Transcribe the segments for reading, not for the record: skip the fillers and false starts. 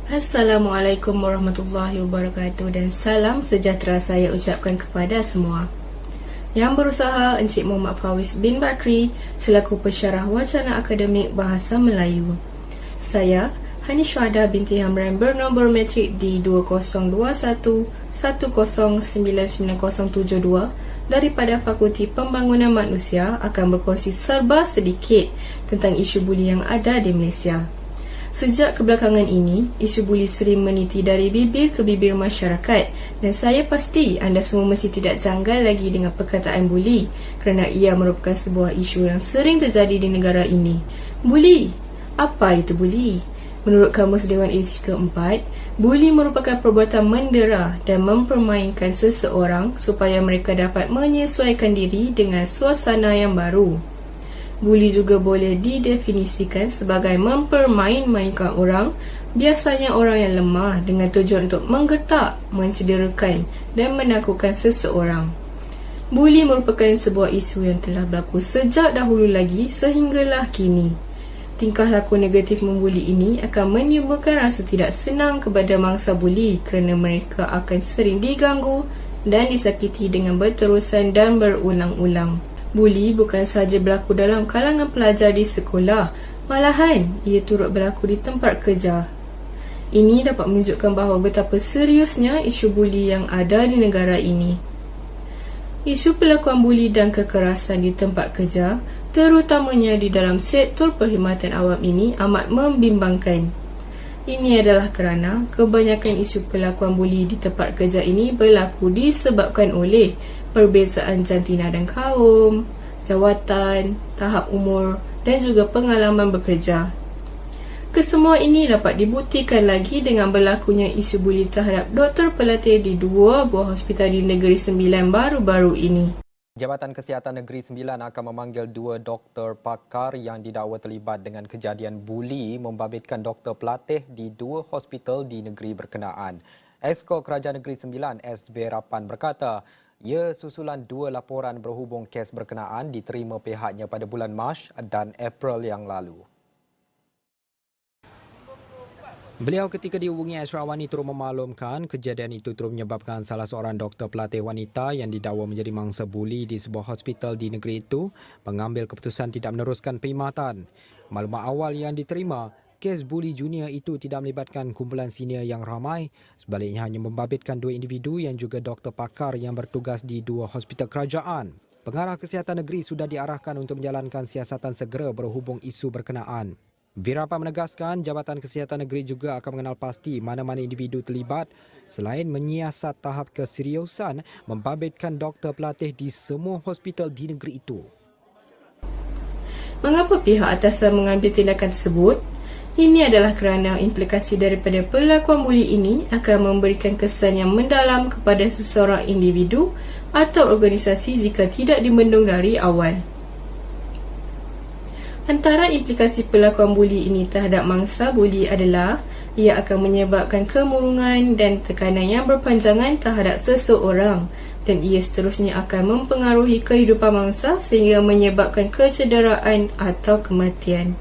Assalamualaikum warahmatullahi wabarakatuh dan salam sejahtera saya ucapkan kepada semua. Yang berusaha Encik Muhammad Fawis bin Bakri selaku pensyarah wacana akademik Bahasa Melayu. Saya, Hani Syuhada binti Hamran bernombor metrik di 2021-109972 daripada Fakulti Pembangunan Manusia akan berkongsi serba sedikit tentang isu buli yang ada di Malaysia. Sejak kebelakangan ini, isu buli sering meniti dari bibir ke bibir masyarakat dan saya pasti anda semua mesti tidak janggal lagi dengan perkataan buli kerana ia merupakan sebuah isu yang sering terjadi di negara ini. Buli? Apa itu buli? Menurut Kamus Dewan Etika 4, buli merupakan perbuatan mendera dan mempermainkan seseorang supaya mereka dapat menyesuaikan diri dengan suasana yang baru. Buli juga boleh didefinisikan sebagai mempermain-mainkan orang, biasanya orang yang lemah dengan tujuan untuk menggertak, mencederakan dan menakutkan seseorang. Buli merupakan sebuah isu yang telah berlaku sejak dahulu lagi sehinggalah kini. Tingkah laku negatif membuli ini akan menimbulkan rasa tidak senang kepada mangsa buli kerana mereka akan sering diganggu dan disakiti dengan berterusan dan berulang-ulang. Buli bukan sahaja berlaku dalam kalangan pelajar di sekolah, malahan ia turut berlaku di tempat kerja. Ini dapat menunjukkan bahawa betapa seriusnya isu buli yang ada di negara ini. Isu pelakuan buli dan kekerasan di tempat kerja, terutamanya di dalam sektor perkhidmatan awam ini amat membimbangkan. Ini adalah kerana kebanyakan isu pelakuan buli di tempat kerja ini berlaku disebabkan oleh perbezaan jantina dan kaum, jawatan, tahap umur dan juga pengalaman bekerja. Kesemua ini dapat dibuktikan lagi dengan berlakunya isu buli terhadap doktor pelatih di dua buah hospital di Negeri Sembilan baru-baru ini. Jabatan Kesihatan Negeri Sembilan akan memanggil dua doktor pakar yang didakwa terlibat dengan kejadian buli membabitkan doktor pelatih di dua hospital di negeri berkenaan. Exco Kerajaan Negeri Sembilan, SB Rapan berkata, ia susulan dua laporan berhubung kes berkenaan diterima pihaknya pada bulan Mac dan April yang lalu. Beliau ketika dihubungi Ashraf Awani turut memaklumkan kejadian itu turut menyebabkan salah seorang doktor pelatih wanita yang didakwa menjadi mangsa buli di sebuah hospital di negeri itu mengambil keputusan tidak meneruskan perkhidmatan. Maklumat awal yang diterima, kes buli junior itu tidak melibatkan kumpulan senior yang ramai, sebaliknya hanya membabitkan dua individu yang juga doktor pakar yang bertugas di dua hospital kerajaan. Pengarah Kesihatan Negeri sudah diarahkan untuk menjalankan siasatan segera berhubung isu berkenaan. Virapa menegaskan Jabatan Kesihatan Negeri juga akan mengenal pasti mana-mana individu terlibat selain menyiasat tahap keseriusan membabitkan doktor pelatih di semua hospital di negeri itu. Mengapa pihak atasan mengambil tindakan tersebut? Ini adalah kerana implikasi daripada pelakuan buli ini akan memberikan kesan yang mendalam kepada seseorang individu atau organisasi jika tidak dibendung dari awal. Antara implikasi pelakuan buli ini terhadap mangsa buli adalah ia akan menyebabkan kemurungan dan tekanan yang berpanjangan terhadap seseorang dan ia seterusnya akan mempengaruhi kehidupan mangsa sehingga menyebabkan kecederaan atau kematian.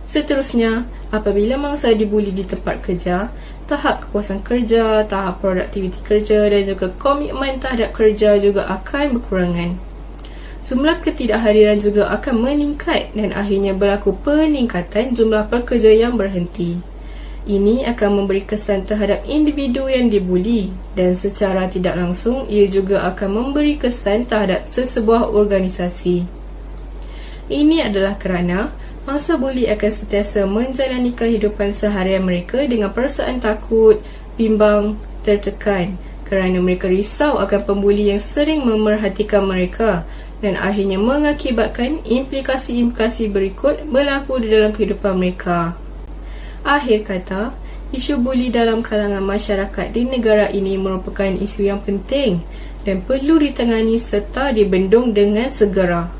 Seterusnya, apabila mangsa dibuli di tempat kerja, tahap kepuasan kerja, tahap produktiviti kerja dan juga komitmen terhadap kerja juga akan berkurangan. Jumlah ketidakhadiran juga akan meningkat dan akhirnya berlaku peningkatan jumlah pekerja yang berhenti. Ini akan memberi kesan terhadap individu yang dibuli dan secara tidak langsung ia juga akan memberi kesan terhadap sesebuah organisasi. Ini adalah kerana mangsa buli akan sentiasa menjalani kehidupan seharian mereka dengan perasaan takut, bimbang, tertekan kerana mereka risau akan pembuli yang sering memerhatikan mereka dan akhirnya mengakibatkan implikasi-implikasi berikut berlaku di dalam kehidupan mereka. Akhir kata, isu buli dalam kalangan masyarakat di negara ini merupakan isu yang penting dan perlu ditangani serta dibendung dengan segera.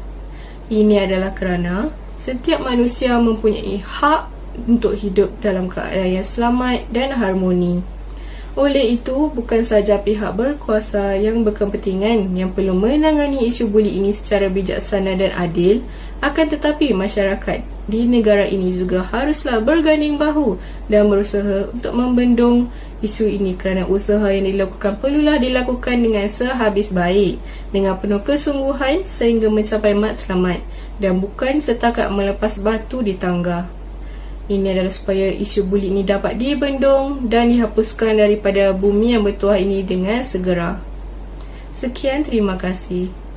Ini adalah kerana setiap manusia mempunyai hak untuk hidup dalam keadaan yang selamat dan harmoni. Oleh itu, bukan sahaja pihak berkuasa yang berkepentingan yang perlu menangani isu buli ini secara bijaksana dan adil, akan tetapi masyarakat di negara ini juga haruslah berganding bahu dan berusaha untuk membendung isu ini, kerana usaha yang dilakukan perlulah dilakukan dengan sehabis baik, dengan penuh kesungguhan sehingga mencapai matlamat dan bukan setakat melepas batu di tangga. Ini adalah supaya isu buli ini dapat dibendung dan dihapuskan daripada bumi yang bertuah ini dengan segera. Sekian, terima kasih.